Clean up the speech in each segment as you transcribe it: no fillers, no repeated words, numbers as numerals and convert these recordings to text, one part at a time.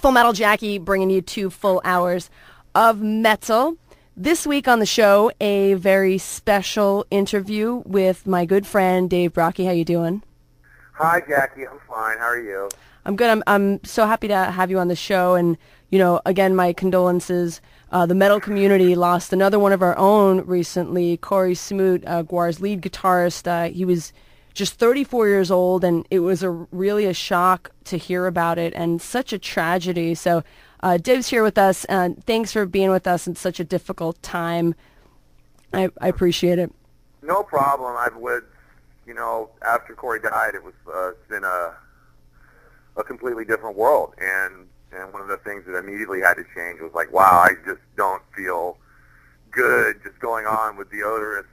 Full Metal Jackie, bringing you 2 full hours of metal. This week on the show, a very special interview with my good friend Dave Brockie. How you doing? Hi, Jackie. I'm fine. How are you? I'm good. I'm so happy to have you on the show. And, you know, again, my condolences. The metal community lost another one of our own recently, Cory Smoot, GWAR's lead guitarist. He was just 34 years old, and it was really a shock to hear about it, and such a tragedy. So Dave's here with us, and thanks for being with us in such a difficult time. I appreciate it. No problem. I've lived, you know, after Cory died, it's been a completely different world, and one of the things that immediately had to change was like, wow, I just don't feel good just going on with the Oderus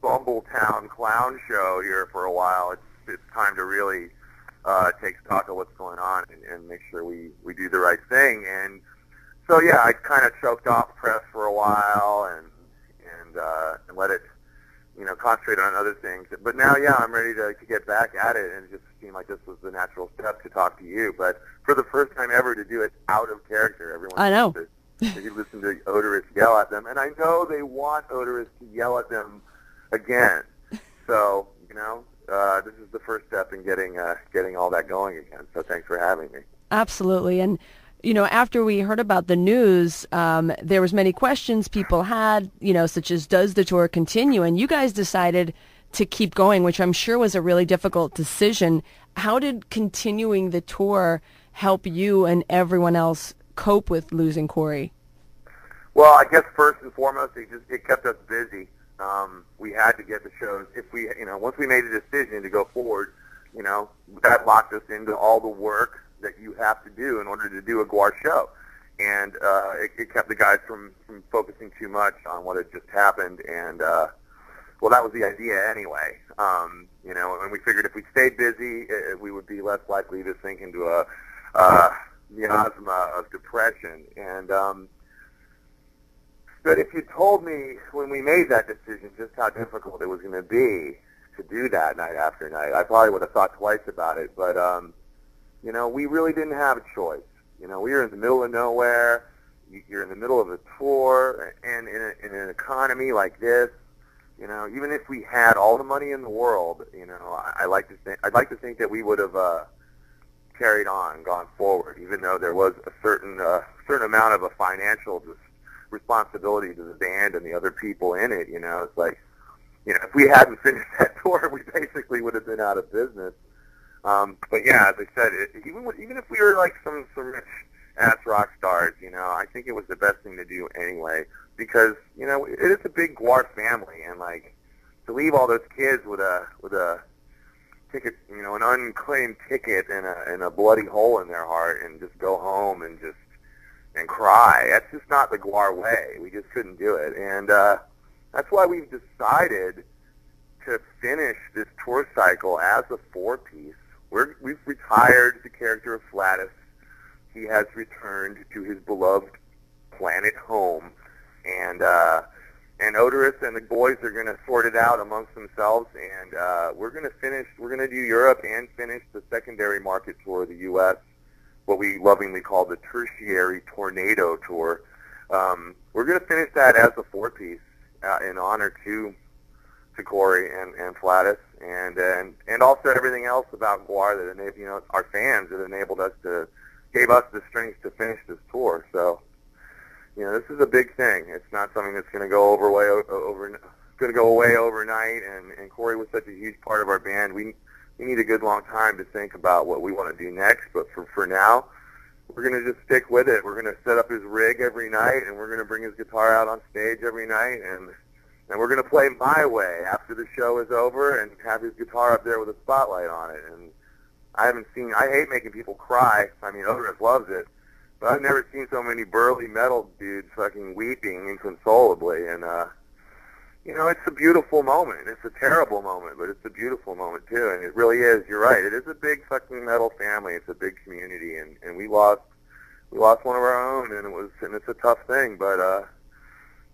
Bumbletown clown show here for a while. It's time to really take stock of what's going on and make sure we do the right thing. And so yeah, I kind of choked off press for a while and let it, you know, concentrate on other things. But now, yeah, I'm ready to get back at it, and it just seemed like this was the natural step to talk to you. But for the first time ever, to do it out of character, everyone. I know. You listen to Oderus yell at them, and I know they want Oderus to yell at them again. So, you know, this is the first step in getting all that going again. So thanks for having me. Absolutely. And, you know, after we heard about the news, there was many questions people had, you know, such as, does the tour continue? And you guys decided to keep going, which I'm sure was a really difficult decision. How did continuing the tour help you and everyone else cope with losing Cory? Well, I guess first and foremost, it kept us busy. We had to get the shows. Once we made a decision to go forward, you know, that locked us into all the work that you have to do in order to do a GWAR show. And it kept the guys from focusing too much on what had just happened. And, well, that was the idea anyway. You know, and we figured if we stayed busy, we would be less likely to sink into a miasma of depression. And but if you told me when we made that decision just how difficult it was going to be to do that night after night, I probably would have thought twice about it. But, you know, we really didn't have a choice. You know, we were in the middle of nowhere. You're in the middle of a tour, and in an economy like this, you know, even if we had all the money in the world, you know, I'd like to think that we would have carried on, gone forward, even though there was a certain amount of a financial responsibility to the band and the other people in it. You know, it's like, you know, if we hadn't finished that tour, we basically would have been out of business. But yeah, as I said, even if we were like some rich ass rock stars, you know, I think it was the best thing to do anyway, because, you know, it is a big GWAR family, and like to leave all those kids with a ticket, you know, an unclaimed ticket and a bloody hole in their heart, and just go home and cry. That's just not the GWAR way. We just couldn't do it. And that's why we've decided to finish this tour cycle as a 4-piece. We've retired the character of Flattus. He has returned to his beloved planet home. And Oderus and the boys are going to sort it out amongst themselves. And we're going to do Europe and finish the secondary market tour of the U.S., what we lovingly call the tertiary tornado tour. We're going to finish that as a 4-piece in honor to Cory and Flattus, and also everything else about GWAR that enabled, you know, our fans that gave us the strength to finish this tour. So, you know, this is a big thing. It's not something that's going to go away overnight. And Cory was such a huge part of our band. We need a good long time to think about what we want to do next, but for now, we're going to just stick with it. We're going to set up his rig every night, and we're going to bring his guitar out on stage every night, and we're going to play My Way after the show is over and have his guitar up there with a spotlight on it. And I hate making people cry. I mean, Oderus loves it, but I've never seen so many burly metal dudes fucking weeping inconsolably. And, you know, it's a beautiful moment. It's a terrible moment, but it's a beautiful moment, too. And it really is. You're right. It is a big fucking metal family. It's a big community. And we lost one of our own, and it's a tough thing. But,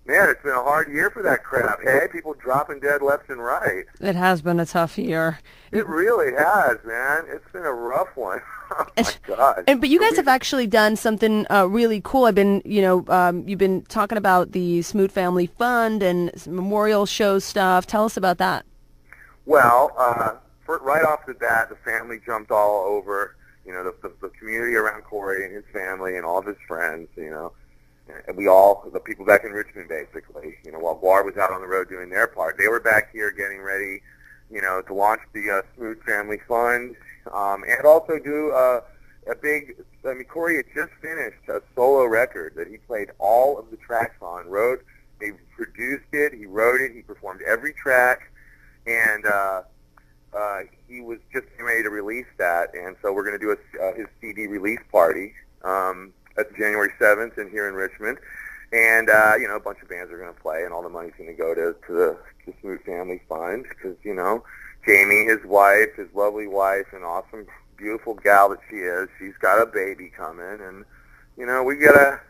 Man, it's been a hard year for that crap. Hey, people dropping dead left and right. It has been a tough year. It really has, man. It's been a rough one. Oh my God. But you guys have actually done something really cool. I've been, you've been talking about the Smoot Family Fund and some memorial show stuff. Tell us about that. Well, right off the bat, the family jumped all over, the community around Cory and his family and all of his friends, and the people back in Richmond, basically, while GWAR was out on the road doing their part, they were back here getting ready, to launch the Smoot Family Fund, and also do Cory had just finished a solo record that he played all of the tracks on, he produced it, he wrote it, he performed every track, and he was just getting ready to release that, and so we're going to do his CD release party at January 7th here in Richmond, and a bunch of bands are going to play, and all the money's going to go to the Smoot Family Fund, because Jamie, his wife, his lovely wife, and awesome, beautiful gal that she is, she's got a baby coming, and we gotta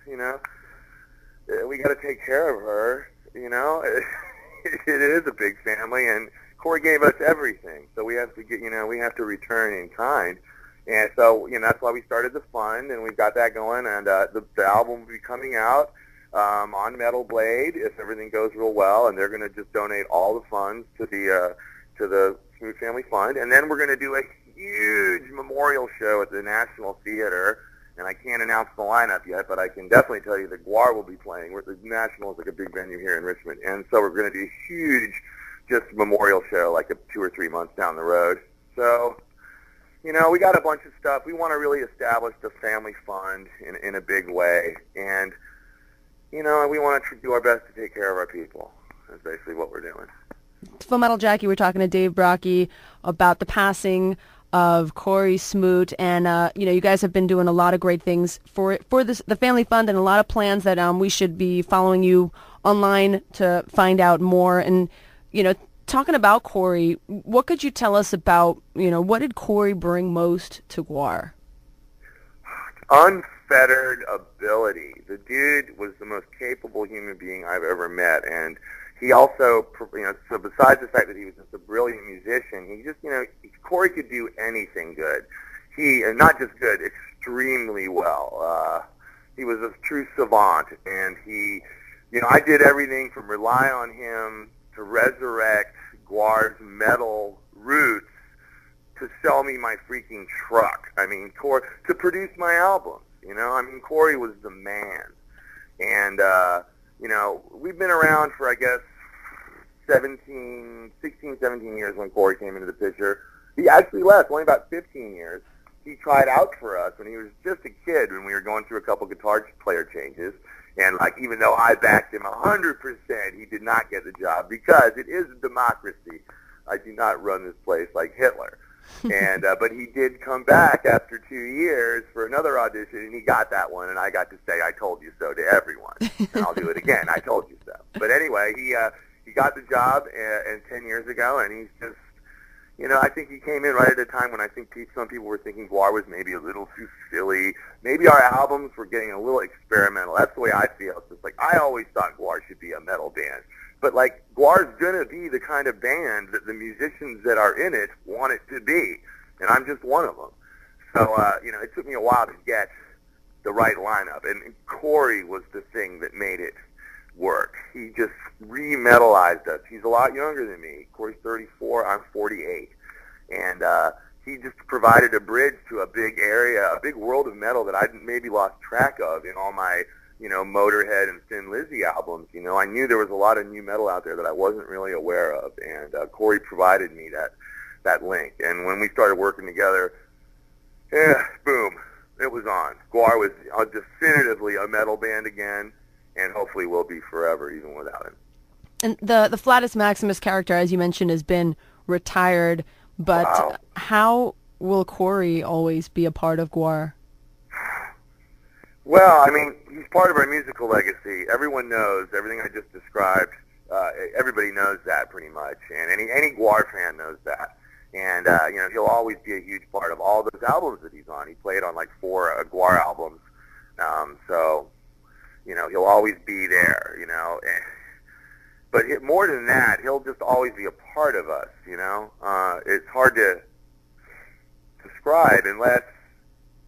take care of her. It is a big family, and Cory gave us everything, so we have to return in kind, and so that's why we started the fund, and we've got that going, and the album will be coming out on Metal Blade if everything goes real well, and they're going to just donate all the funds to the Smoot Family Fund, and then we're going to do a huge memorial show at the National Theater, and I can't announce the lineup yet, but I can definitely tell you that GWAR will be playing. The National is like a big venue here in Richmond, and so we're going to do a huge just memorial show like 2 or 3 months down the road. So, we got a bunch of stuff. We want to really establish the family fund in a big way, and, we want to do our best to take care of our people. That's basically what we're doing. Full Metal Jackie, we're talking to Dave Brockie about the passing of Cory Smoot, and you guys have been doing a lot of great things for the Family Fund, and a lot of plans that we should be following you online to find out more. And talking about Cory, what could you tell us about what did Cory bring most to GWAR? Unfettered ability. The dude was the most capable human being I've ever met, and he also, so besides the fact that he was just a brilliant musician, he just, Cory could do anything good. Not just good, extremely well. He was a true savant, and I did everything from rely on him to resurrect GWAR's metal roots to sell me my freaking truck. Cory, to produce my albums, Cory was the man. And, we've been around for, I guess, 16, 17 years when Cory came into the picture. He actually left, only about 15 years. He tried out for us when he was just a kid when we were going through a couple guitar player changes. And, even though I backed him 100%, he did not get the job because it is a democracy. I do not run this place like Hitler. And but he did come back after 2 years for another audition, and he got that one, and I got to say, I told you so to everyone. And I'll do it again, I told you so. But anyway, he got the job 10 years ago, and he's just, I think he came in right at a time when I think some people were thinking GWAR was maybe a little too silly. Maybe our albums were getting a little experimental. That's the way I feel. It's just I always thought GWAR should be a metal band. But, GWAR's going to be the kind of band that the musicians that are in it want it to be. And I'm just one of them. So, it took me a while to get the right lineup. And Cory was the thing that made it work. He just re-metalized us. He's a lot younger than me. Cory's 34, I'm 48. And he just provided a bridge to a big area, a big world of metal that I maybe lost track of in all my Motorhead and Thin Lizzy albums. I knew there was a lot of new metal out there that I wasn't really aware of, and Cory provided me that link. And when we started working together, boom, it was on. GWAR was definitively a metal band again, and hopefully will be forever, even without him. And the Flattus Maximus character, as you mentioned, has been retired, but wow. How will Cory always be a part of GWAR? Well, he's part of our musical legacy. Everyone knows everything I just described. Everybody knows that pretty much, and any GWAR fan knows that. And he'll always be a huge part of all those albums that he's on. He played on 4 GWAR albums, so he'll always be there, you know. But more than that, he'll just always be a part of us, you know. It's hard to describe unless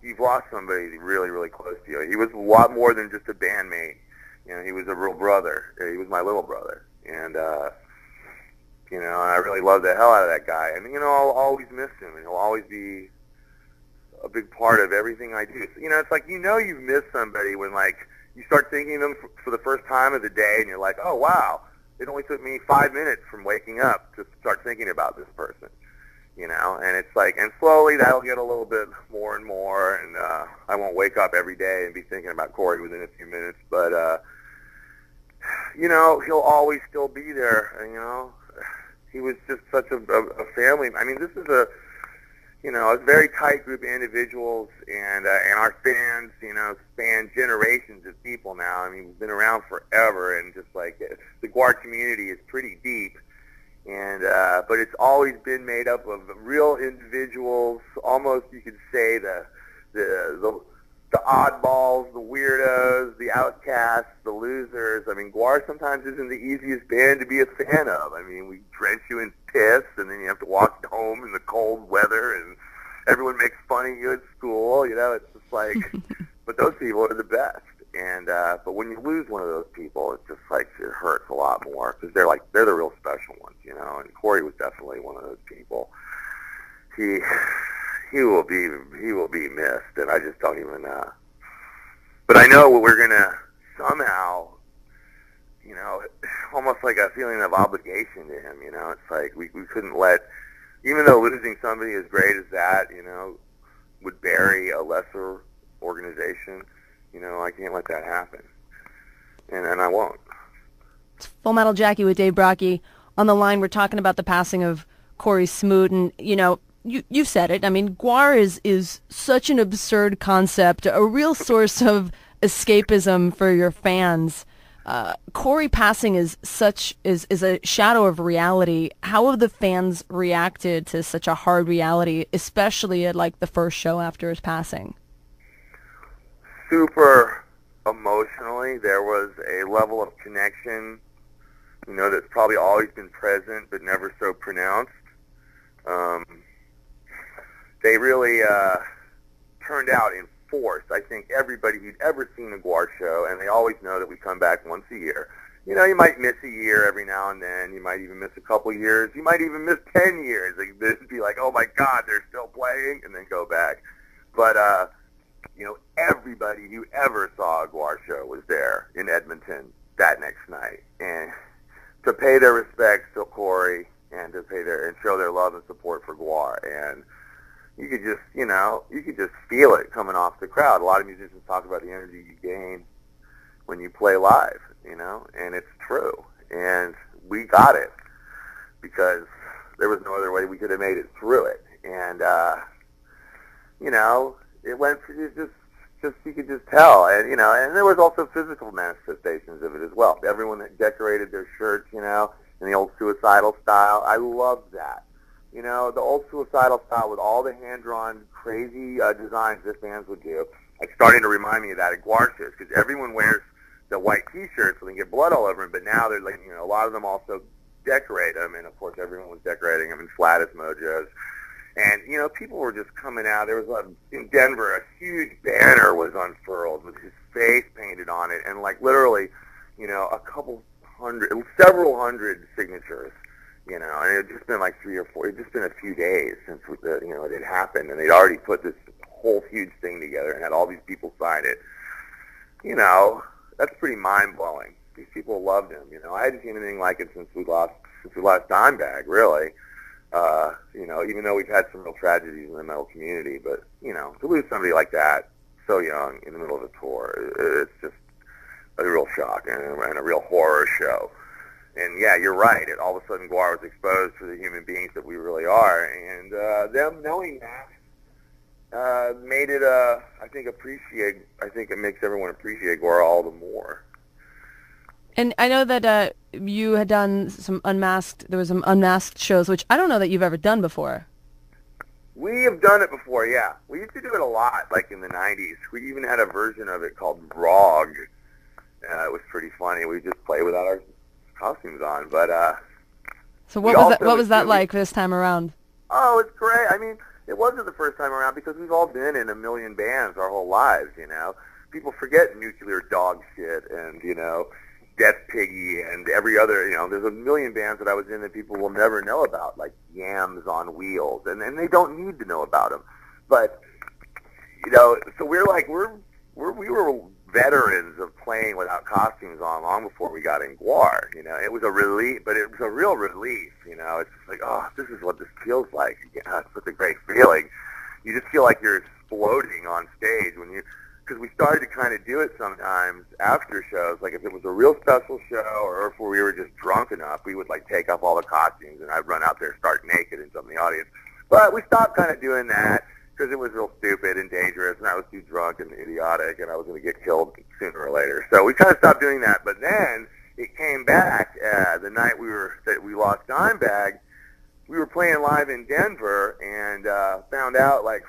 you've lost somebody really, really close to you. He was a lot more than just a bandmate. You know, he was a real brother. He was my little brother. And, you know, I really love the hell out of that guy. And, you know, I'll always miss him, and he'll always be a big part of everything I do. So, you know, it's like, you know, you've missed somebody when, like, you start thinking of them for the first time of the day, and you're like, oh, wow, it only took me 5 minutes from waking up to start thinking about this person, you know. And it's like, and slowly that'll get a little bit more and more, and I won't wake up every day and be thinking about Cory within a few minutes, but, you know, he'll always still be there, and, you know, he was just such a family. I mean, this is a very tight group of individuals, and our fans, you know, span generations of people now. I mean, we've been around forever, and just like the GWAR community is pretty deep, and but it's always been made up of real individuals. Almost, you could say the oddballs, the weirdos, the outcasts, the losers. I mean, GWAR sometimes isn't the easiest band to be a fan of. I mean, we drench you in piss, and then you have to walk home in the cold weather, and everyone makes fun of you at school. You know, it's just like, but those people are the best. And but when you lose one of those people, it's just like it hurts a lot more, because they're the real special ones, you know. And Cory was definitely one of those people. He will be missed, and I just don't even. But I know we're gonna somehow, you know, almost like a feeling of obligation to him. You know, it's like we couldn't let, even though losing somebody as great as that, you know, would bury a lesser organization. You know, I can't let that happen, and I won't. It's Full Metal Jackie with Dave Brockie on the line. We're talking about the passing of Cory Smoot, and you know. You said it. I mean, GWAR is such an absurd concept, a real source of escapism for your fans. Cory passing is a shadow of reality. How have the fans reacted to such a hard reality, especially at like the first show after his passing? Super emotionally. There was a level of connection, you know, that's probably always been present but never so pronounced. They really turned out in force. I think everybody who'd ever seen a GWAR show, and they always know that we come back once a year. You know, you might miss a year every now and then. You might even miss a couple years. You might even miss 10 years. Like, be like, oh, my God, they're still playing, and then go back. But, you know, everybody who ever saw a GWAR show was there in Edmonton that next night. And to pay their respects to Cory and to show their love and support for GWAR. And you could just, you know, feel it coming off the crowd. A lot of musicians talk about the energy you gain when you play live, you know, and it's true. And we got it because there was no other way we could have made it through it. And, you know, you could just tell. And, you know, and there was also physical manifestations of it as well. Everyone that decorated their shirts, you know, in the old Suicidal style. I loved that. You know, the old Suicidal style with all the hand-drawn, crazy designs that bands would do. It's starting to remind me of that at GWAR shows, because everyone wears the white T-shirts so they get blood all over them, but now they're like, you know, a lot of them also decorate them, and of course everyone was decorating them in Flattus mojos. And, you know, people were just coming out. There was, in Denver, a huge banner was unfurled with his face painted on it, and like literally, you know, several hundred signatures. You know, and it had just been like 3 or 4. It had just been a few days since you know, it had happened, and they'd already put this whole huge thing together and had all these people sign it. You know, that's pretty mind blowing. These people loved him. You know, I hadn't seen anything like it since we lost Dimebag, really. You know, even though we've had some real tragedies in the metal community, but you know, to lose somebody like that so young in the middle of a tour, it's just a real shock and a real horror show. And yeah, you're right. All of a sudden, GWAR was exposed to the human beings that we really are, and them knowing that made it. I think it makes everyone appreciate GWAR all the more. And I know that you had done some unmasked. There was some unmasked shows, which I don't know that you've ever done before. We have done it before, yeah. We used to do it a lot, like in the '90s. We even had a version of it called Brog. It was pretty funny. We just played without our costumes on, but so what was that like this time around? Oh, it's great. I mean, it wasn't the first time around because we've all been in a million bands our whole lives, you know. People forget Nuclear Dog Shit and, you know, Death Piggy and every other, you know, there's a million bands that I was in that people will never know about, like Yams on Wheels, and they don't need to know about them. But, you know, so we were veterans of playing without costumes on long before we got in GWAR. You know, it was a relief, but it was a real relief. You know, it's just like, oh, this is what this feels like. Yeah, it's such a great feeling. You just feel like you're exploding on stage because we started to kind of do it sometimes after shows. Like if it was a real special show, or if we were just drunk enough, we would like take off all the costumes, and I'd run out there stark naked in some of the audience. But we stopped kind of doing that, because it was real stupid and dangerous, and I was too drunk and idiotic, and I was going to get killed sooner or later. So we kind of stopped doing that. But then it came back the night that we lost Dimebag. We were playing live in Denver, and found out like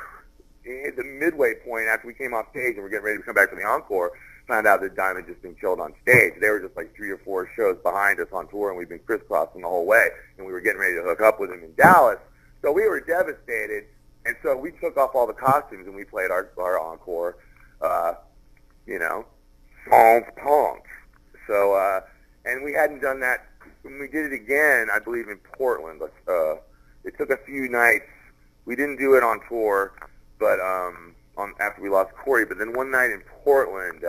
at the midway point after we came off stage and we're getting ready to come back for the encore, found out that Dime had just been killed on stage. They were just like 3 or 4 shows behind us on tour, and we've been crisscrossing the whole way, and we were getting ready to hook up with him in Dallas. So we were devastated. And so we took off all the costumes and we played our encore, you know, sans punk. So, and we hadn't done that. When we did it again, I believe in Portland, it took a few nights. We didn't do it on tour, but after we lost Cory. But then one night in Portland,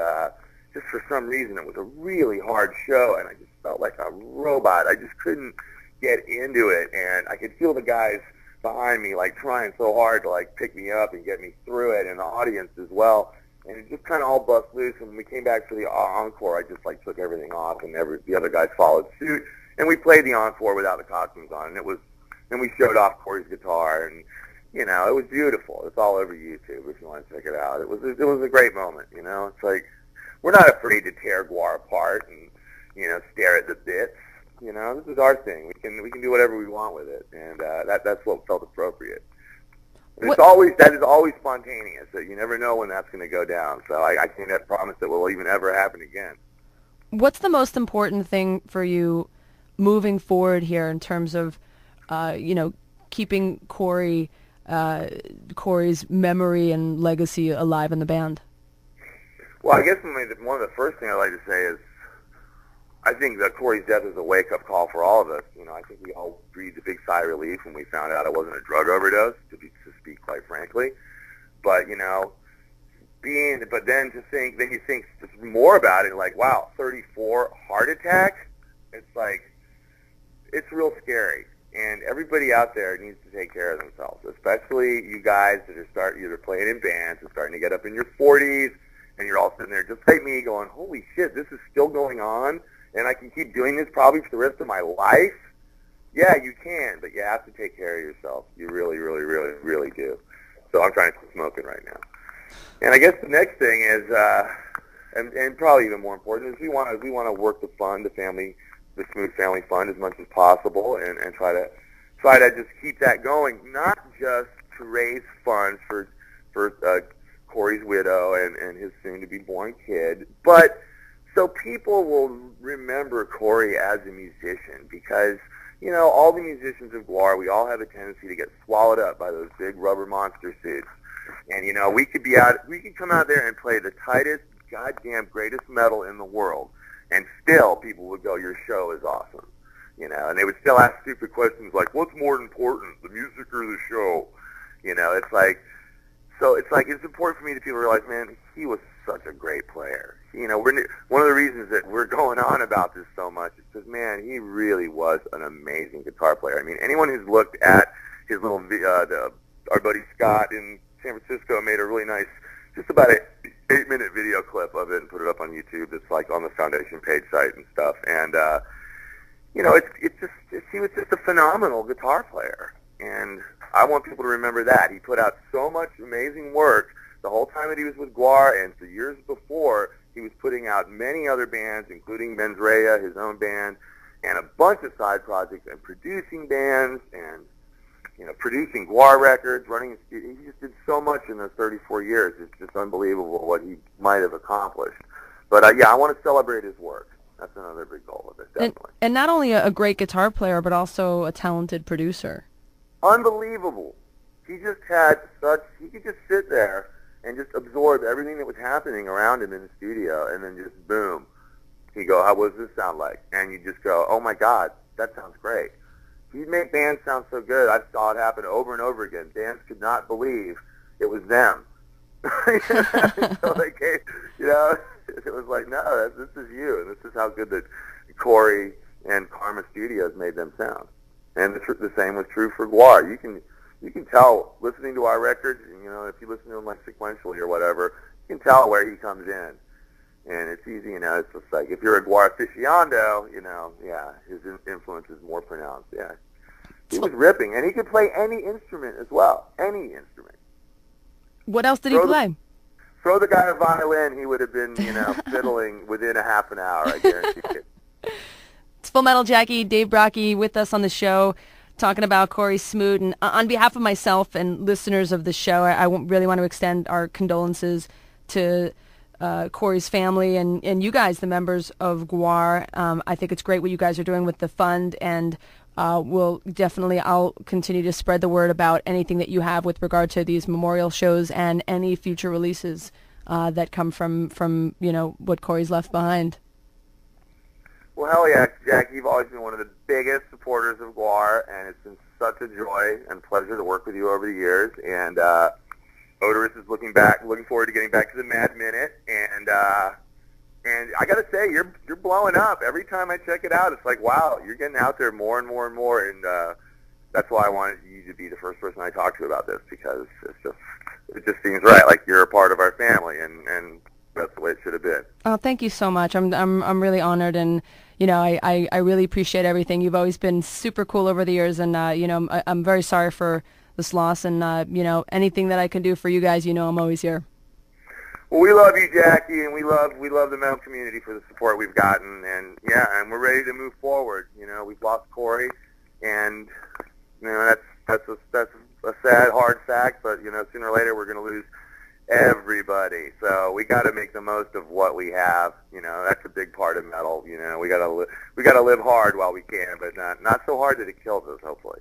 just for some reason, it was a really hard show, and I just felt like a robot. I just couldn't get into it, and I could feel the guys behind me like trying so hard to like pick me up and get me through it, and the audience as well, and it just kind of all bust loose. And when we came back for the encore, I just like took everything off, and the other guys followed suit, and we played the encore without the costumes on, and we showed off Cory's guitar, and you know, it was beautiful. It's all over YouTube if you want to check it out. It was a great moment. You know, it's like we're not afraid to tear GWAR apart and, you know, stare at the bits. You know, this is our thing. We can do whatever we want with it, and that's what felt appropriate. That is always spontaneous. So you never know when that's going to go down. So I can't promise that will even ever happen again. What's the most important thing for you moving forward here in terms of, you know, keeping Cory's memory and legacy alive in the band? Well, I guess one of the first things I'd like to say is, I think that Cory's death is a wake-up call for all of us. You know, I think we all breathed a big sigh of relief when we found out it wasn't a drug overdose, to speak quite frankly. But, you know, but then you think just more about it, like, wow, 34 heart attack? It's like, it's real scary. And everybody out there needs to take care of themselves, especially you guys that are either playing in bands and starting to get up in your 40s, and you're all sitting there just like me going, holy shit, this is still going on? And I can keep doing this probably for the rest of my life? Yeah, you can, but you have to take care of yourself. You really, really, really, really do. So I'm trying to quit smoking right now. And I guess the next thing is, and probably even more important, is we want to work the Smoot Family Fund as much as possible, and try to just keep that going, not just to raise funds for Cory's widow and his soon-to-be born kid, but so people will remember Cory as a musician, because, you know, all the musicians of GWAR, we all have a tendency to get swallowed up by those big rubber monster suits. And, you know, we could come out there and play the tightest, goddamn greatest metal in the world, and still people would go, your show is awesome. You know, and they would still ask stupid questions like, what's more important, the music or the show? You know, it's important for me to people realize, man, he was such a great player. You know, one of the reasons that we're going on about this so much is because, man, he really was an amazing guitar player. I mean, anyone who's looked at his little, our buddy Scott in San Francisco made a really nice, just about an 8-minute video clip of it and put it up on YouTube. It's like on the Foundation page site and stuff. And, you know, he was just a phenomenal guitar player. And I want people to remember that. He put out so much amazing work the whole time that he was with GWAR, and for years before, he was putting out many other bands, including Mens Rea, his own band, and a bunch of side projects, and producing bands, and, you know, producing GWAR records, he just did so much in those 34 years. It's just unbelievable what he might have accomplished. But yeah, I want to celebrate his work. That's another big goal of it, definitely. And not only a great guitar player, but also a talented producer. Unbelievable. He just had he could just sit there and just absorb everything that was happening around him in the studio, and then just boom, he'd go, how does this sound like? And you just go, oh my God, that sounds great. He'd make bands sound so good. I saw it happen over and over again. Bands could not believe it was them. So they came, it was like, no, this is you, and this is how good that Cory and Karma Studios made them sound. And the same was true for GWAR. You can tell listening to our records, if you listen to them like sequentially or whatever, you can tell where he comes in. And it's easy, it's just like, if you're a GWAR aficionado, yeah, his influence is more pronounced, yeah. He was ripping, and he could play any instrument as well, any instrument. What else did he play? Throw the guy a violin, he would have been, fiddling within a half an hour, I guarantee it. It's Full Metal Jackie, Dave Brockie with us on the show, talking about Cory Smoot. And on behalf of myself and listeners of the show, I really want to extend our condolences to Cory's family and you guys, the members of GWAR. I think it's great what you guys are doing with the fund, and I'll continue to spread the word about anything that you have with regard to these memorial shows and any future releases that come from what Cory's left behind. Well, hell yeah, Jack, you've always been one of the biggest supporters of GWAR, and it's been such a joy and pleasure to work with you over the years. And Oderus is looking forward to getting back to the Mad Minute, and I got to say, you're blowing up. Every time I check it out, it's like, wow, you're getting out there more and more and more, and that's why I wanted you to be the first person I talk to about this, because it just seems right, like you're a part of our family, and that's the way it should have been. Oh, thank you so much. I'm really honored, and I really appreciate everything. You've always been super cool over the years, and I'm very sorry for this loss, and anything that I can do for you guys, I'm always here. Well, we love you, Jackie, and we love the metal community for the support we've gotten, and yeah, and we're ready to move forward. We've lost Cory, and that's a sad, hard fact, but sooner or later we're going to lose everybody. So we got to make the most of what we have. That's a big part of metal. We got to live hard while we can, but not so hard that it kills us, hopefully.